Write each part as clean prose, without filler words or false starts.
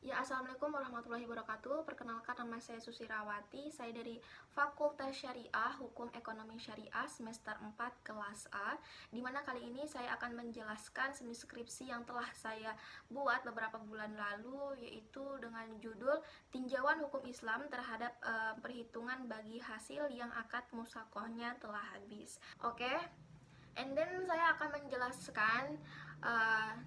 Ya, Assalamualaikum warahmatullahi wabarakatuh. Perkenalkan, nama saya Susirawati. Saya dari Fakultas Syariah Hukum Ekonomi Syariah semester 4 kelas A. Dimana kali ini saya akan menjelaskan semi skripsi yang telah saya buat beberapa bulan lalu, yaitu dengan judul Tinjauan Hukum Islam terhadap perhitungan bagi hasil yang akad musakohnya telah habis. Oke, and then saya akan menjelaskan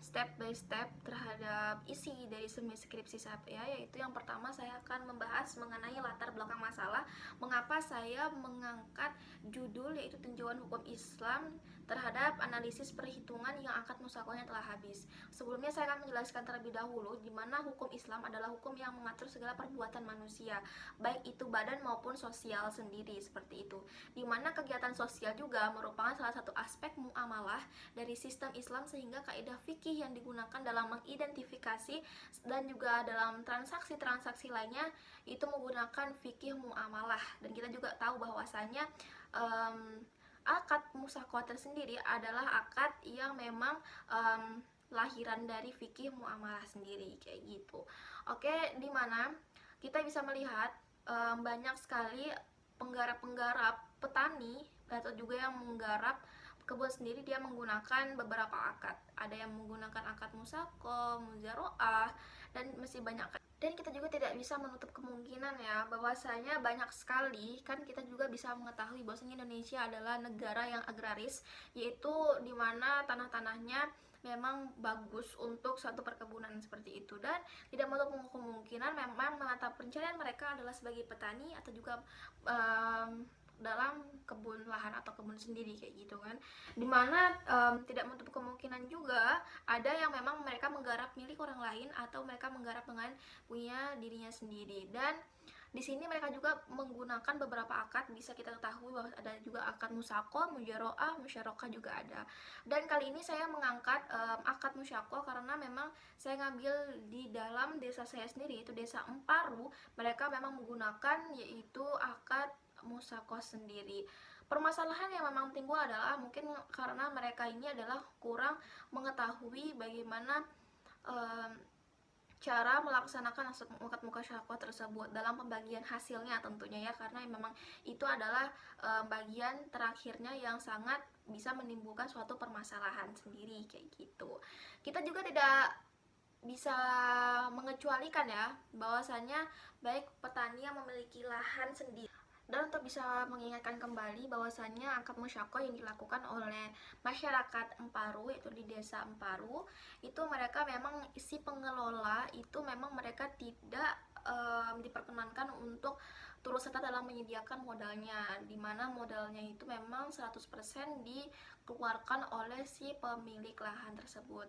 step by step terhadap isi dari semi skripsi saya, yaitu yang pertama saya akan membahas mengenai latar belakang masalah mengapa saya mengangkat judul yaitu tinjauan hukum Islam terhadap analisis perhitungan yang akad musakohnya telah habis. Sebelumnya saya akan menjelaskan terlebih dahulu di mana hukum Islam adalah hukum yang mengatur segala perbuatan manusia, baik itu badan maupun sosial sendiri, seperti itu. Di mana kegiatan sosial juga merupakan salah satu aspek muamalah dari sistem Islam, sehingga kaidah fikih yang digunakan dalam mengidentifikasi dan juga dalam transaksi-transaksi lainnya itu menggunakan fikih muamalah. Dan kita juga tahu bahwasanya akad musakoh tersendiri adalah akad yang memang lahiran dari fikih muamalah sendiri, kayak gitu. Oke, dimana kita bisa melihat banyak sekali penggarap-penggarap petani atau juga yang menggarap kebun sendiri, dia menggunakan beberapa akad. Ada yang menggunakan akad musako, muzaroah, dan masih banyak. Dan kita juga tidak bisa menutup kemungkinan ya bahwasanya banyak sekali, kan kita juga bisa mengetahui bahwasanya Indonesia adalah negara yang agraris, yaitu dimana tanah-tanahnya memang bagus untuk suatu perkebunan seperti itu, dan tidak menutup kemungkinan memang mata pencarian mereka adalah sebagai petani atau juga dalam kebun lahan atau kebun sendiri, kayak gitu kan. Dimana tidak menutup kemungkinan juga ada yang memang mereka menggarap milik orang lain atau mereka menggarap dengan punya dirinya sendiri. Dan di sini mereka juga menggunakan beberapa akad, bisa kita ketahui bahwa ada juga akad musako, mujaroah, musyarakah juga ada. Dan kali ini saya mengangkat akad musyako karena memang saya ngambil di dalam desa saya sendiri, yaitu desa Emparu. Mereka memang menggunakan yaitu akad musako sendiri. Permasalahan yang memang timbul adalah mungkin karena mereka ini adalah kurang mengetahui bagaimana cara melaksanakan akad musyako tersebut dalam pembagian hasilnya tentunya ya, karena memang itu adalah bagian terakhirnya yang sangat bisa menimbulkan suatu permasalahan sendiri, kayak gitu. Kita juga tidak bisa mengecualikan ya bahwasanya baik petani yang memiliki lahan sendiri. Dan untuk bisa mengingatkan kembali bahwasannya akad musyako yang dilakukan oleh masyarakat Emparu, yaitu di desa Emparu, itu mereka memang si pengelola itu memang mereka tidak diperkenankan untuk turut serta dalam menyediakan modalnya, dimana modalnya itu memang 100% dikeluarkan oleh si pemilik lahan tersebut.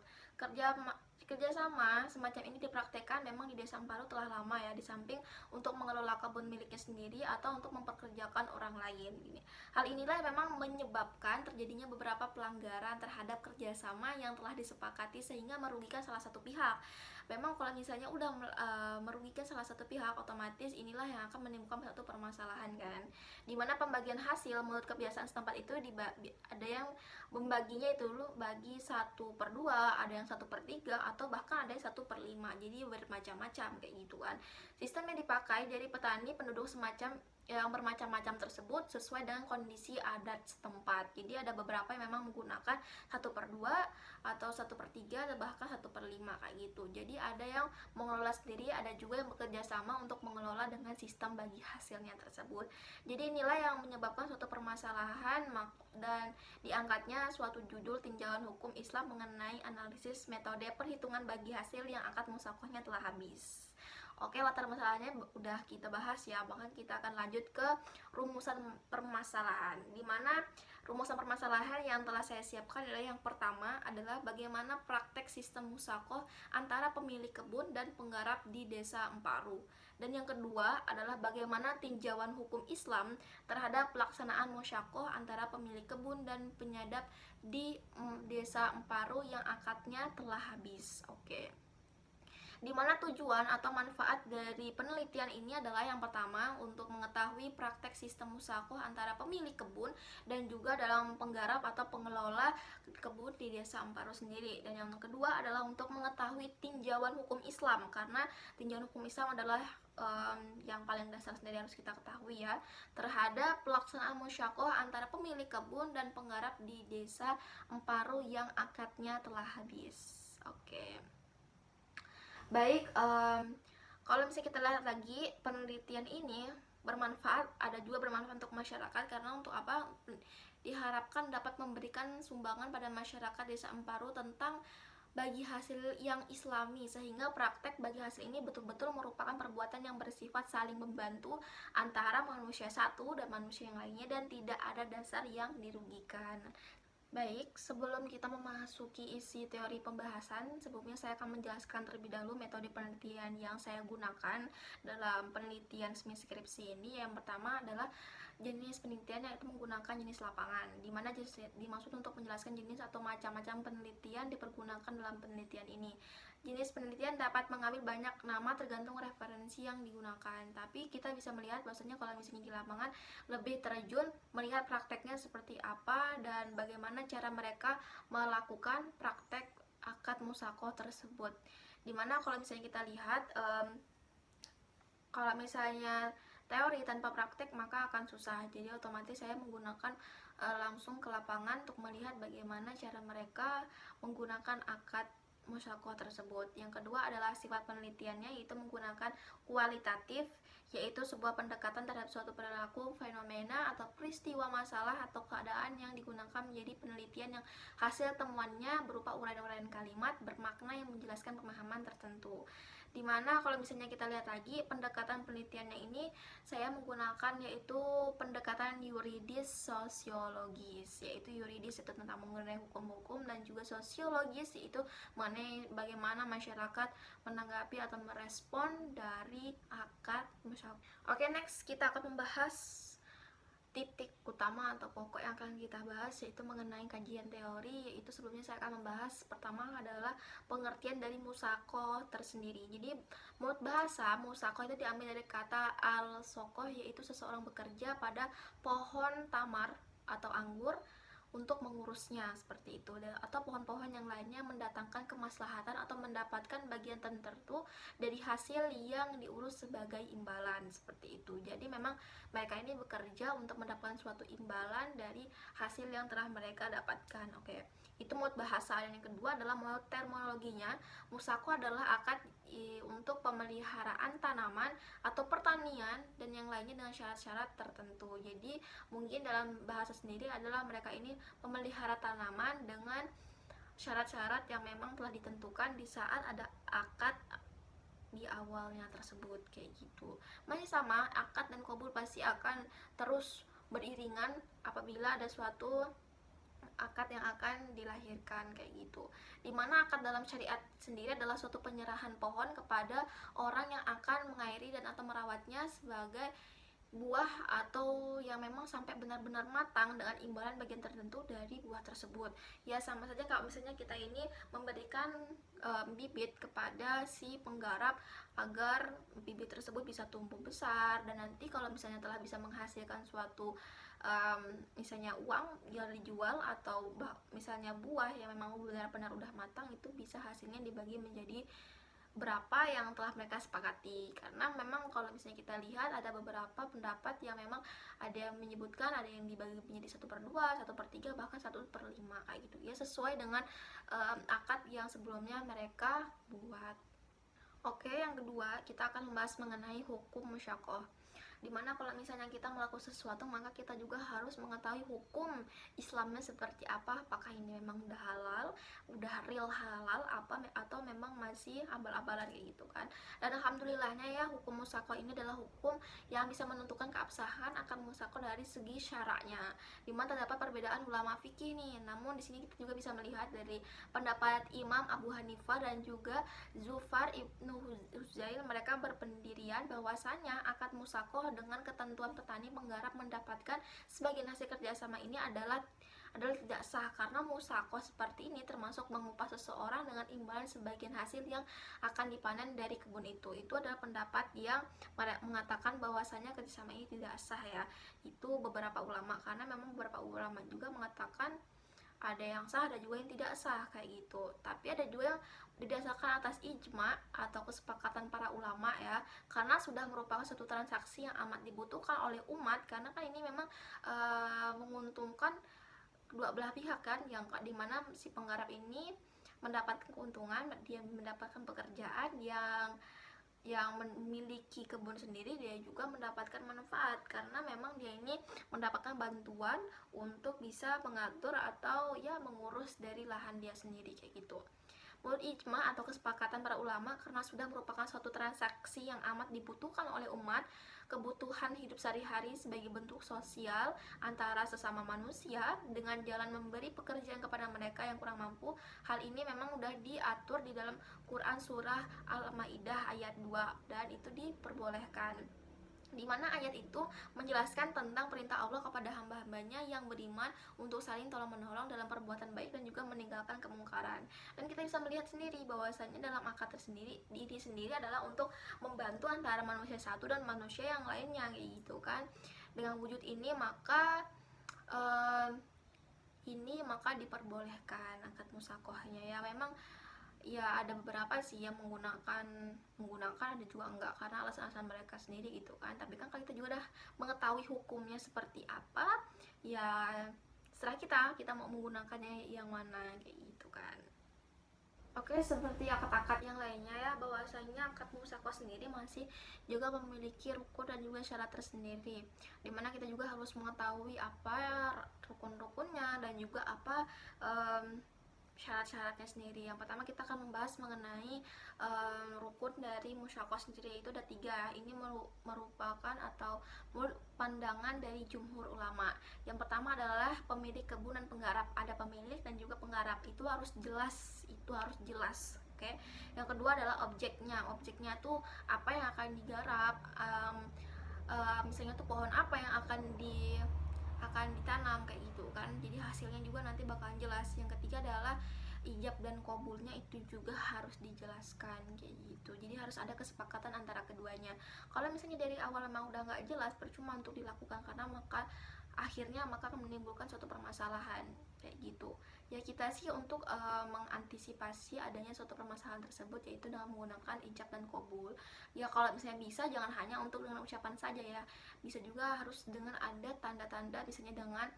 Kerjasama semacam ini dipraktekkan memang di desa Emparu telah lama ya, di samping untuk mengelola kebun miliknya sendiri atau untuk mempekerjakan orang lain. Hal inilah memang menyebabkan terjadinya beberapa pelanggaran terhadap kerjasama yang telah disepakati sehingga merugikan salah satu pihak. Memang kalau misalnya udah merugikan salah satu pihak, otomatis inilah yang akan menimbulkan satu permasalahan kan, dimana pembagian hasil menurut kebiasaan setempat itu ada yang membaginya itu lu bagi 1/2, ada yang 1/3, atau bahkan ada yang 1/5, jadi bermacam-macam kayak gitu kan. Sistem yang dipakai dari petani penduduk semacam yang bermacam-macam tersebut sesuai dengan kondisi adat setempat. Jadi ada beberapa yang memang menggunakan 1/2 atau 1/3 atau bahkan 1/5 kayak gitu. Jadi ada yang mengelola sendiri, ada juga yang bekerja sama untuk mengelola dengan sistem bagi hasilnya tersebut. Jadi inilah yang menyebabkan suatu permasalahan dan diangkatnya suatu judul tinjauan hukum Islam mengenai analisis metode perhitungan bagi hasil yang akad musakohnya telah habis. Oke, latar masalahnya udah kita bahas ya, bahkan kita akan lanjut ke rumusan permasalahan, dimana rumusan permasalahan yang telah saya siapkan adalah yang pertama adalah bagaimana praktek sistem musakoh antara pemilik kebun dan penggarap di desa Emparu. Dan yang kedua adalah bagaimana tinjauan hukum Islam terhadap pelaksanaan musyakoh antara pemilik kebun dan penyadap di desa Emparu yang akadnya telah habis. Oke. di mana tujuan atau manfaat dari penelitian ini adalah yang pertama untuk mengetahui praktek sistem musyawarah antara pemilik kebun dan juga dalam penggarap atau pengelola kebun di desa Amparo sendiri. Dan yang kedua adalah untuk mengetahui tinjauan hukum Islam, karena tinjauan hukum Islam adalah yang paling dasar sendiri harus kita ketahui ya, terhadap pelaksanaan musyawarah antara pemilik kebun dan penggarap di desa Amparo yang akadnya telah habis. Oke. Baik, kalau misalnya kita lihat lagi penelitian ini bermanfaat, ada juga bermanfaat untuk masyarakat, karena untuk apa? Diharapkan dapat memberikan sumbangan pada masyarakat desa Amparo tentang bagi hasil yang islami, sehingga praktek bagi hasil ini betul-betul merupakan perbuatan yang bersifat saling membantu antara manusia satu dan manusia yang lainnya, dan tidak ada dasar yang dirugikan. Baik, sebelum kita memasuki isi teori pembahasan, sebelumnya saya akan menjelaskan terlebih dahulu metode penelitian yang saya gunakan dalam penelitian semi skripsi ini. Yang pertama adalah jenis penelitian, yaitu menggunakan jenis lapangan, di mana dimaksud untuk menjelaskan jenis atau macam-macam penelitian dipergunakan dalam penelitian ini. Jenis penelitian dapat mengambil banyak nama tergantung referensi yang digunakan, tapi kita bisa melihat bahwasanya kalau misalnya di lapangan lebih terjun melihat prakteknya seperti apa dan bagaimana cara mereka melakukan praktek akad musyawarah tersebut. Dimana kalau misalnya kita lihat, kalau misalnya teori tanpa praktek maka akan susah, jadi otomatis saya menggunakan langsung ke lapangan untuk melihat bagaimana cara mereka menggunakan akad musyawarah tersebut. Yang kedua adalah sifat penelitiannya, yaitu menggunakan kualitatif, yaitu sebuah pendekatan terhadap suatu perilaku, fenomena, atau peristiwa masalah atau keadaan yang digunakan menjadi penelitian yang hasil temuannya berupa uraian-uraian kalimat bermakna yang menjelaskan pemahaman tertentu. Dimana kalau misalnya kita lihat lagi pendekatan penelitiannya ini, saya menggunakan yaitu pendekatan yuridis sosiologis, yaitu yuridis itu tentang mengenai hukum-hukum, dan juga sosiologis yaitu mengenai bagaimana masyarakat menanggapi atau merespon dari akad musyawarah. Oke, next kita akan membahas titik utama atau pokok yang akan kita bahas, yaitu mengenai kajian teori. Yaitu sebelumnya saya akan membahas pertama adalah pengertian dari musyawarah tersendiri. Jadi menurut bahasa, musyawarah itu diambil dari kata al-sokoh, yaitu seseorang bekerja pada pohon tamar atau anggur untuk mengurusnya, seperti itu, atau pohon-pohon yang lainnya mendatangkan kemaslahatan atau mendapatkan bagian tertentu dari hasil yang diurus sebagai imbalan, seperti itu. Jadi memang mereka ini bekerja untuk mendapatkan suatu imbalan dari hasil yang telah mereka dapatkan. Oke, itu menurut bahasa. Dan yang kedua adalah menurut terminologinya, musyawarah adalah akad untuk pemeliharaan tanaman atau pertanian dan yang lainnya dengan syarat-syarat tertentu. Jadi mungkin dalam bahasa sendiri adalah mereka ini memelihara tanaman dengan syarat-syarat yang memang telah ditentukan di saat ada akad di awalnya tersebut, kayak gitu. Masih sama, akad dan qabul pasti akan terus beriringan apabila ada suatu akad yang akan dilahirkan, kayak gitu. Dimana akad dalam syariat sendiri adalah suatu penyerahan pohon kepada orang yang akan mengairi dan atau merawatnya sebagai buah atau yang memang sampai benar-benar matang dengan imbalan bagian tertentu dari buah tersebut. Ya sama saja kalau misalnya kita ini memberikan bibit kepada si penggarap agar bibit tersebut bisa tumbuh besar, dan nanti kalau misalnya telah bisa menghasilkan suatu misalnya uang yang dijual, atau misalnya buah yang memang benar-benar udah matang, itu bisa hasilnya dibagi menjadi berapa yang telah mereka sepakati. Karena memang kalau misalnya kita lihat ada beberapa pendapat yang memang ada yang menyebutkan ada yang dibagi menjadi 1/2, 1/3, bahkan 1/5 kayak gitu ya, sesuai dengan akad yang sebelumnya mereka buat. Oke, yang kedua kita akan membahas mengenai hukum musyawarah, dimana kalau misalnya kita melakukan sesuatu maka kita juga harus mengetahui hukum Islamnya seperti apa. Apakah ini memang udah halal, udah real halal apa, atau memang masih abal-abalan kayak gitu kan. Dan alhamdulillahnya ya, hukum musyawarah ini adalah hukum yang bisa menentukan keabsahan akan musyawarah dari segi syaraknya, dimana terdapat perbedaan ulama fikih nih. Namun di sini kita juga bisa melihat dari pendapat Imam Abu Hanifah dan juga Zufar ibnu Huzail, mereka berpendirian bahwasanya akad musyawarah dengan ketentuan petani penggarap mendapatkan sebagian hasil kerjasama ini adalah adalah tidak sah, karena musakoh seperti ini termasuk mengupah seseorang dengan imbalan sebagian hasil yang akan dipanen dari kebun itu. Itu adalah pendapat yang mengatakan bahwasanya kerjasama ini tidak sah ya. Itu beberapa ulama, karena memang beberapa ulama juga mengatakan ada yang sah, ada juga yang tidak sah kayak gitu. Tapi ada juga yang didasarkan atas ijma atau kesepakatan para ulama ya, karena sudah merupakan suatu transaksi yang amat dibutuhkan oleh umat, karena kan ini memang menguntungkan kedua belah pihak kan, yang dimana si penggarap ini mendapatkan keuntungan, dia mendapatkan pekerjaan, yang memiliki kebun sendiri dia juga mendapatkan manfaat, karena memang dia ini mendapatkan bantuan untuk bisa mengatur atau ya mengurus dari lahan dia sendiri kayak gitu. Menurut ijma atau kesepakatan para ulama, karena sudah merupakan suatu transaksi yang amat dibutuhkan oleh umat, kebutuhan hidup sehari-hari sebagai bentuk sosial antara sesama manusia dengan jalan memberi pekerjaan kepada mereka yang kurang mampu. Hal ini memang sudah diatur di dalam Quran surah Al-Maidah ayat 2 dan itu diperbolehkan, di mana ayat itu menjelaskan tentang perintah Allah kepada hamba-hambanya yang beriman untuk saling tolong-menolong dalam perbuatan baik dan juga meninggalkan kemungkaran. Dan kita bisa melihat sendiri bahwasanya dalam akad tersendiri, diri sendiri adalah untuk membantu antara manusia satu dan manusia yang lainnya kayak gitu kan. Dengan wujud ini maka diperbolehkan akad musakohnya ya. Memang ya ada beberapa sih yang menggunakan ada juga enggak, karena alasan-alasan mereka sendiri gitu kan. Tapi kan kalau kita juga udah mengetahui hukumnya seperti apa, ya setelah kita mau menggunakannya yang mana kayak gitu kan. Oke, seperti akad-akad yang lainnya ya, bahwasanya akad musakoh sendiri masih juga memiliki rukun dan juga syarat tersendiri, dimana kita juga harus mengetahui apa rukun-rukunnya dan juga apa syarat-syaratnya sendiri. Yang pertama kita akan membahas mengenai rukun dari musyakoh sendiri, itu ada 3. Ini merupakan atau pandangan dari jumhur ulama. Yang pertama adalah pemilik kebun dan penggarap. Ada pemilik dan juga penggarap, itu harus jelas. Oke. Yang kedua adalah objeknya. Objeknya tuh apa yang akan digarap, misalnya tuh pohon apa yang akan ditanam kayak gitu kan, jadi hasilnya juga nanti bakalan jelas. Yang ketiga adalah ijab dan kabulnya, itu juga harus dijelaskan kayak gitu. Jadi harus ada kesepakatan antara keduanya. Kalau misalnya dari awal memang udah nggak jelas, percuma untuk dilakukan, karena akhirnya akan menimbulkan suatu permasalahan kayak gitu. Ya kita sih untuk mengantisipasi adanya suatu permasalahan tersebut, yaitu dengan menggunakan ijab dan kabul. Ya kalau misalnya bisa, jangan hanya untuk dengan ucapan saja ya, bisa juga harus dengan ada tanda-tanda, misalnya dengan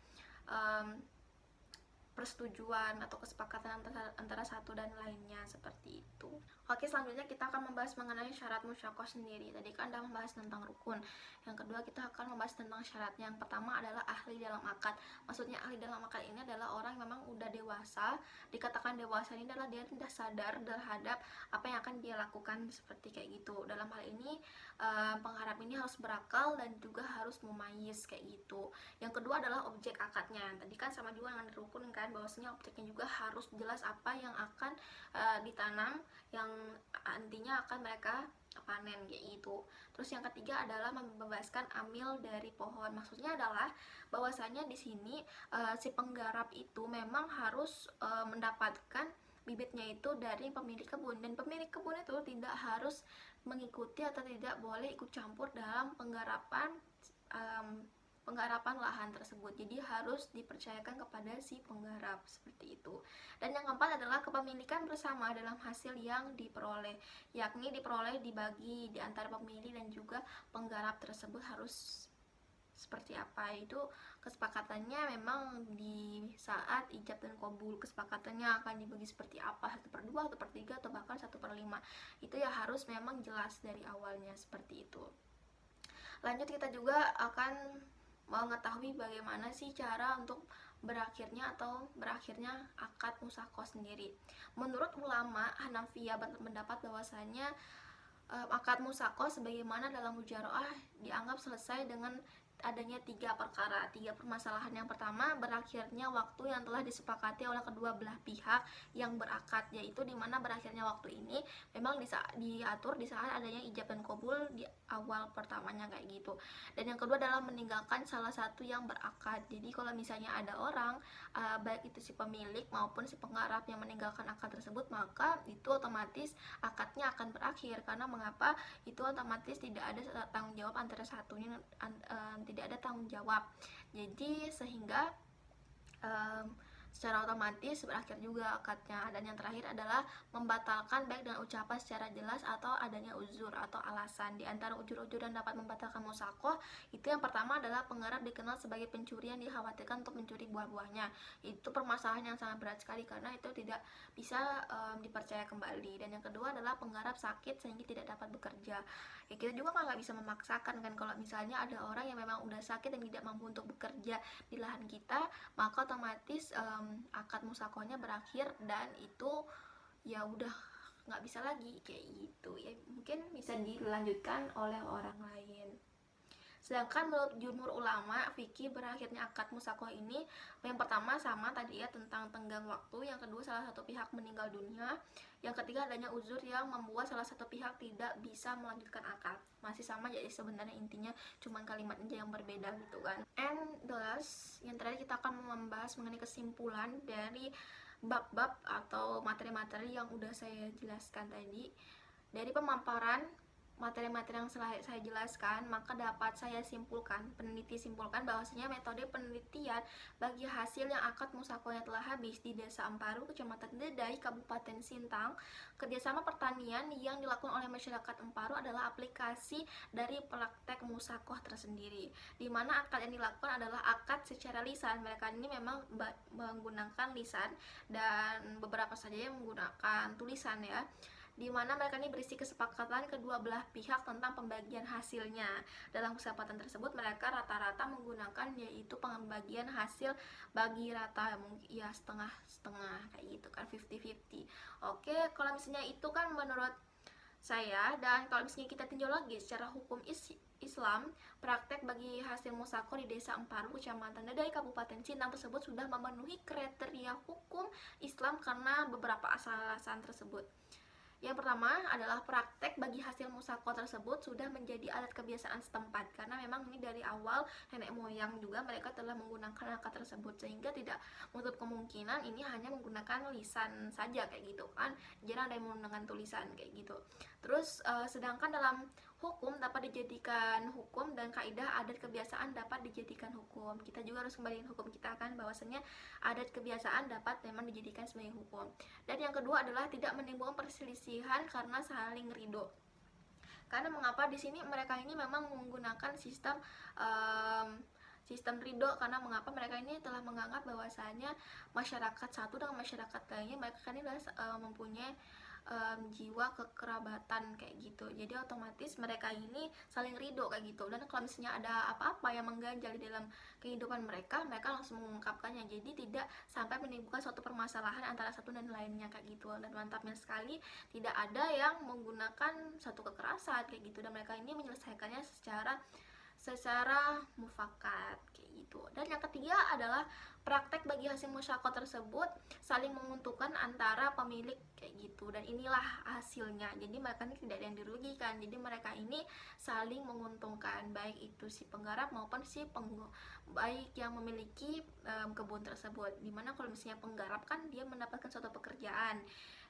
persetujuan atau kesepakatan antara satu dan lainnya seperti itu. Oke, selanjutnya kita akan membahas mengenai syarat musyakoh sendiri. Tadi kan udah membahas tentang rukun. Yang kedua kita akan membahas tentang syaratnya. Yang pertama adalah ahli dalam akad. Maksudnya ahli dalam akad ini adalah orang yang memang udah dewasa. Dikatakan dewasa ini adalah dia sudah sadar terhadap apa yang akan dia lakukan, seperti kayak gitu. Dalam hal ini pengharap ini harus berakal dan juga harus mumayyiz kayak gitu. Yang kedua adalah objek akadnya. Tadi kan sama juga dengan rukun kan, bahwasanya objeknya juga harus jelas apa yang akan ditanam, yang nantinya akan mereka panen kayak gitu. Terus yang ketiga adalah membebaskan amil dari pohon. Maksudnya adalah bahwasanya di sini si penggarap itu memang harus mendapatkan bibitnya itu dari pemilik kebun, dan pemilik kebun itu tidak harus mengikuti atau tidak boleh ikut campur dalam penggarapan lahan tersebut. Jadi harus dipercayakan kepada si penggarap seperti itu. Dan yang keempat adalah kepemilikan bersama dalam hasil yang diperoleh, yakni diperoleh dibagi di antara pemilik dan juga penggarap tersebut harus seperti apa. Itu kesepakatannya memang di saat ijab dan kabul, kesepakatannya akan dibagi seperti apa, 1/2, 1/3, atau bahkan 1/5. Itu ya harus memang jelas dari awalnya seperti itu. Lanjut, kita juga akan mengetahui bagaimana sih cara untuk berakhirnya akad musakoh sendiri. Menurut ulama Hanafiyah berpendapat bahwasanya akad musakoh sebagaimana dalam mujaroah dianggap selesai dengan adanya 3 permasalahan. Yang pertama, berakhirnya waktu yang telah disepakati oleh kedua belah pihak yang berakad, yaitu dimana berakhirnya waktu ini memang diatur di saat adanya ijab dan kabul di awal pertamanya kayak gitu. Dan yang kedua adalah meninggalkan salah satu yang berakad. Jadi kalau misalnya ada orang baik itu si pemilik maupun si penggarap yang meninggalkan akad tersebut, maka itu otomatis akadnya akan berakhir. Karena mengapa? Itu otomatis tidak ada tanggung jawab antara satunya, tidak ada tanggung jawab. Jadi sehingga secara otomatis berakhir juga akadnya. Dan yang terakhir adalah membatalkan baik dengan ucapan secara jelas atau adanya uzur atau alasan. Di antara ujur-ujur yang dapat membatalkan musyakoh, itu yang pertama adalah penggarap dikenal sebagai pencuri yang dikhawatirkan untuk mencuri buah-buahnya. Itu permasalahan yang sangat berat sekali karena itu tidak bisa dipercaya kembali. Dan yang kedua adalah penggarap sakit sehingga tidak dapat bekerja. Ya kita juga kan nggak bisa memaksakan kan, kalau misalnya ada orang yang memang udah sakit dan tidak mampu untuk bekerja di lahan kita, maka otomatis akad musyakohnya berakhir dan itu ya udah nggak bisa lagi kayak gitu ya, mungkin bisa dilanjutkan oleh orang lain. Sedangkan menurut jumhur ulama fikih, berakhirnya akad musyakoh ini yang pertama sama tadi ya, tentang tenggang waktu. Yang kedua, salah satu pihak meninggal dunia. Yang ketiga, adanya uzur yang membuat salah satu pihak tidak bisa melanjutkan akad. Masih sama, jadi sebenarnya intinya cuman kalimat aja yang berbeda gitu kan. And the last, yang terakhir kita akan membahas mengenai kesimpulan dari bab-bab atau materi-materi yang udah saya jelaskan tadi. Dari pemaparan materi-materi yang saya jelaskan, maka dapat saya simpulkan, peneliti simpulkan bahwasanya metode penelitian bagi hasil yang akad musyakohnya telah habis di Desa Amparu, Kecamatan Dedai, Kabupaten Sintang, kerjasama pertanian yang dilakukan oleh masyarakat Amparu adalah aplikasi dari praktek musyakoh tersendiri, di mana akad yang dilakukan adalah akad secara lisan. Mereka ini memang menggunakan lisan dan beberapa saja yang menggunakan tulisan ya, di mana mereka ini berisi kesepakatan kedua belah pihak tentang pembagian hasilnya. Dalam kesepakatan tersebut mereka rata-rata menggunakan yaitu pembagian hasil bagi rata, ya setengah-setengah kayak gitu kan, 50-50. Oke, kalau misalnya itu kan menurut saya. Dan kalau misalnya kita tinjau lagi secara hukum Islam, praktek bagi hasil musyakoh di Desa Amparu, Kecamatan Dedai, Kabupaten Sintang tersebut sudah memenuhi kriteria hukum Islam karena beberapa alasan tersebut. Yang pertama adalah praktek bagi hasil musyakoh tersebut sudah menjadi adat kebiasaan setempat, karena memang ini dari awal nenek moyang juga mereka telah menggunakan akad tersebut, sehingga tidak menutup kemungkinan ini hanya menggunakan lisan saja kayak gitu kan, jarang ada yang menggunakan tulisan kayak gitu. Terus sedangkan dalam hukum dapat dijadikan hukum dan kaidah adat kebiasaan dapat dijadikan hukum. Kita juga harus kembaliin hukum kita kan, bahwasanya adat kebiasaan dapat memang dijadikan sebagai hukum. Dan yang kedua adalah tidak menimbulkan perselisihan karena saling ridho. Karena mengapa di sini mereka ini memang menggunakan sistem ridho, karena mengapa mereka ini telah menganggap bahwasanya masyarakat satu dengan masyarakat lainnya mereka ini adalah mempunyai jiwa kekerabatan kayak gitu. Jadi otomatis mereka ini saling ridho kayak gitu. Dan kalau misalnya ada apa-apa yang mengganjal di dalam kehidupan mereka, mereka langsung mengungkapkannya. Jadi tidak sampai menimbulkan suatu permasalahan antara satu dan lainnya kayak gitu. Dan mantapnya sekali, tidak ada yang menggunakan satu kekerasan kayak gitu. Dan mereka ini menyelesaikannya secara mufakat kayak gitu. Dan yang ketiga adalah praktek bagi hasil musyakoh tersebut saling menguntungkan antara pemilik kayak gitu. Dan inilah hasilnya. Jadi mereka ini tidak ada yang dirugikan. Jadi mereka ini saling menguntungkan, baik itu si penggarap maupun si baik yang memiliki kebun tersebut. Dimana kalau misalnya penggarap kan dia mendapatkan suatu pekerjaan,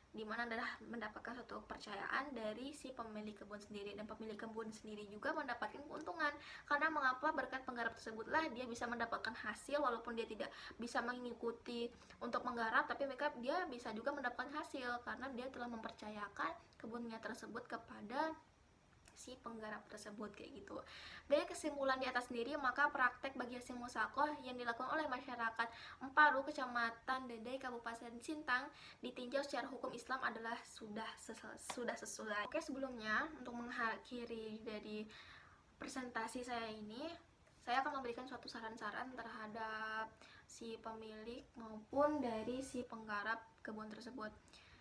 dimana adalah mendapatkan suatu kepercayaan dari si pemilik kebun sendiri, dan pemilik kebun sendiri juga mendapatkan keuntungan. Karena mengapa? Berkat penggarap tersebutlah dia bisa mendapatkan hasil, walaupun dia tidak bisa mengikuti untuk menggarap, tapi dia bisa juga mendapatkan hasil karena dia telah mempercayakan kebunnya tersebut kepada si penggarap tersebut kayak gitu. Dari kesimpulan di atas sendiri, maka praktek bagi hasil musyakoh yang dilakukan oleh masyarakat Amparu, Kecamatan Dedai, Kabupaten Sintang ditinjau secara hukum Islam adalah sudah sesuai. Oke, sebelumnya untuk mengakhiri dari presentasi saya ini, saya akan memberikan suatu saran-saran terhadap si pemilik maupun dari si penggarap kebun tersebut.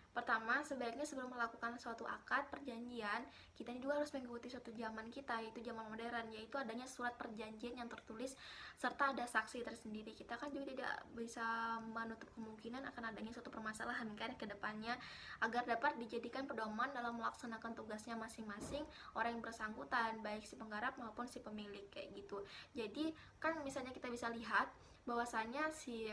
Pertama, sebaiknya sebelum melakukan suatu akad perjanjian, kita ini juga harus mengikuti suatu zaman kita, yaitu zaman modern, yaitu adanya surat perjanjian yang tertulis serta ada saksi tersendiri. Kita kan juga tidak bisa menutup kemungkinan akan adanya suatu permasalahan kan ke depannya, agar dapat dijadikan pedoman dalam melaksanakan tugasnya masing-masing orang yang bersangkutan, baik si penggarap maupun si pemilik kayak gitu. Jadi kan misalnya kita bisa lihat bahwasanya si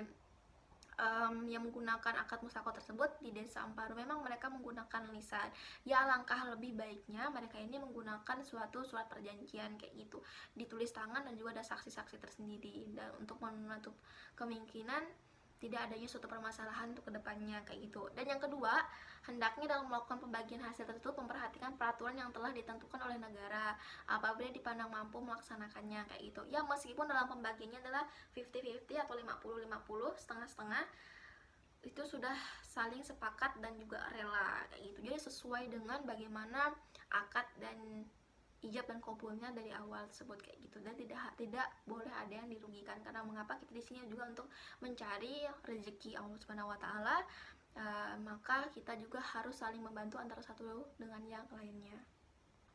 yang menggunakan akad musyawarah tersebut di desa Amparo memang mereka menggunakan lisan. Ya, alangkah lebih baiknya mereka ini menggunakan suatu surat perjanjian kayak gitu, ditulis tangan dan juga ada saksi-saksi tersendiri, dan untuk menutup kemungkinan tidak adanya suatu permasalahan untuk kedepannya kayak gitu. Dan yang kedua, hendaknya dalam melakukan pembagian hasil tersebut memperhatikan peraturan yang telah ditentukan oleh negara apabila dipandang mampu melaksanakannya kayak gitu. Ya, meskipun dalam pembagiannya adalah 50-50 atau 50-50, setengah-setengah, itu sudah saling sepakat dan juga rela kayak gitu. Jadi sesuai dengan bagaimana akad dan ijab dan kabulnya dari awal tersebut kayak gitu, dan tidak boleh ada yang dirugikan, karena mengapa kita di sini juga untuk mencari rezeki Allah Subhanahu wa taala, maka kita juga harus saling membantu antara satu dengan yang lainnya.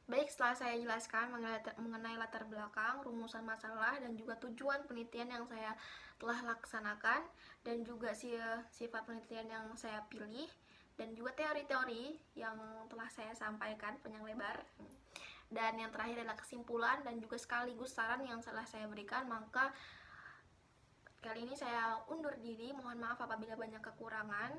Baik, setelah saya jelaskan mengenai latar belakang, rumusan masalah, dan juga tujuan penelitian yang saya telah laksanakan, dan juga sifat penelitian yang saya pilih, dan juga teori-teori yang telah saya sampaikan panjang lebar, dan yang terakhir adalah kesimpulan dan juga sekaligus saran yang telah saya berikan, maka kali ini saya undur diri. Mohon maaf apabila banyak kekurangan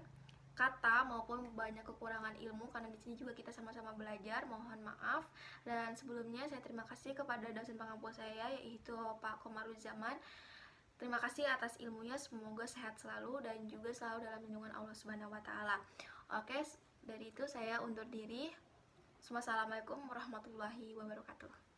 kata maupun banyak kekurangan ilmu, karena di sini juga kita sama-sama belajar. Mohon maaf. Dan sebelumnya saya terima kasih kepada dosen pengampu saya, yaitu Pak Komaruzaman. Terima kasih atas ilmunya, semoga sehat selalu dan juga selalu dalam lindungan Allah Subhanahu wa taala. Oke, dari itu saya undur diri. Wassalamualaikum warahmatullahi wabarakatuh.